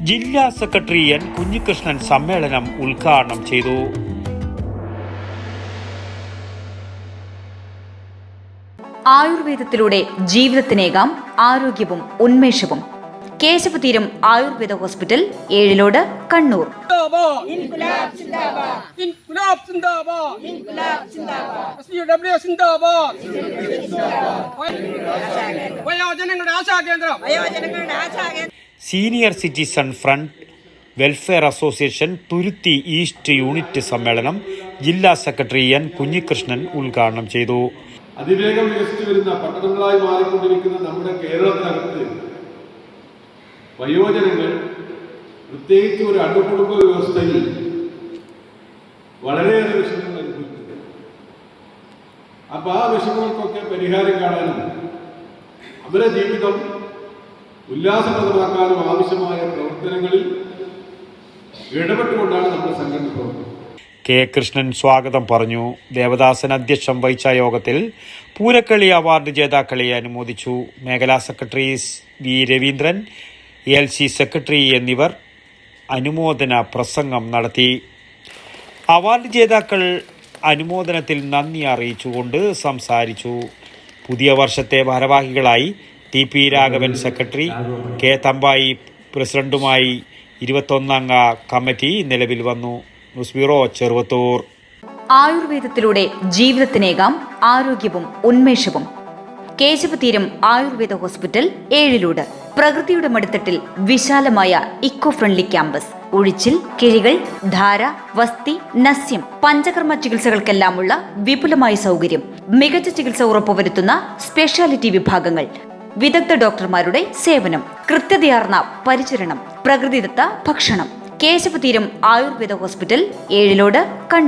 ജില്ലാ secretary N Kunhikrishnan സമ്മേളനം ഉദ്ഘാടനം ചെയ്തു. ആയുർവേദത്തിലൂടെ ജീവിതത്തിനേകാം ആരോഗ്യവും ഉന്മേഷവും. Keshavatheeram Ayurveda hospital, Ezhilode, Kannur. Senior citizen front welfare association Thuruthi east unit സമ്മേളനം ജില്ലാ സെക്രട്ടറി എൻ കുഞ്ഞികൃഷ്ണൻ ഉദ്ഘാടനം ചെയ്തു. അതിവേഗം വികസിച്ചു വരുന്ന പട്ടണങ്ങളായി മാറിക്കൊണ്ടിരിക്കുന്ന നമ്മുടെ കേരളത്തിനകത്ത് വയോജനങ്ങൾ, പ്രത്യേകിച്ച് ഒരു അണുകുടുംബ വ്യവസ്ഥയിൽ വളരെയേറെ വിഷമങ്ങൾ അനുഭവിക്കുന്നു. അപ്പോൾ ആ വിഷമങ്ങൾക്കൊക്കെ പരിഹാരം കാണാനും അവരുടെ ജീവിതം ഉല്ലാസപ്രദമാക്കാനും ആവശ്യമായ പ്രവർത്തനങ്ങളിൽ ഇടപെട്ടുകൊണ്ടാണ് നമ്മുടെ സംഘടന പ്രവർത്തനം. കെ കൃഷ്ണൻ സ്വാഗതം പറഞ്ഞു. ദേവദാസൻ അധ്യക്ഷം വഹിച്ച യോഗത്തിൽ പൂരക്കളി അവാർഡ് ജേതാക്കളെ അനുമോദിച്ചു. മേഖലാ secretary V Raveendran, LC secretary എന്നിവർ അനുമോദന പ്രസംഗം നടത്തി. അവാർഡ് ജേതാക്കൾ അനുമോദനത്തിൽ നന്ദി അറിയിച്ചുകൊണ്ട് സംസാരിച്ചു. പുതിയ വർഷത്തെ ഭാരവാഹികളായി TP Raghavan secretary, K Thampayi പ്രസിഡന്റുമായി 21 അംഗ കമ്മിറ്റി നിലവിൽ വന്നു. News bureau, Cheruvathur. ആയുർവേദത്തിലൂടെ ജീവിതത്തിനേകാം ആരോഗ്യവും ഉന്മേഷവും. കേശവതീരം ആയുർവേദ ഹോസ്പിറ്റൽ, ഏഴിലോട്. പ്രകൃതിയുടെ മടിത്തട്ടിൽ വിശാലമായ ഇക്കോ ഫ്രണ്ട്ലി ക്യാമ്പസ്. ഒഴിച്ചിൽ, കിഴികൾ, ധാര, വസ്തി, നസ്യം, പഞ്ചകർമ്മ ചികിത്സകൾക്കെല്ലാമുള്ള വിപുലമായ സൗകര്യം. മികച്ച ചികിത്സ ഉറപ്പുവരുത്തുന്ന സ്പെഷ്യാലിറ്റി വിഭാഗങ്ങൾ, വിദഗ്ധ ഡോക്ടർമാരുടെ സേവനം, കൃത്യതയാർന്ന പരിചരണം, പ്രകൃതിദത്ത ഭക്ഷണം. കേശവതീരം ആയുർവേദ ഹോസ്പിറ്റൽ, ഏഴിലോട്, കണ്ണൂർ.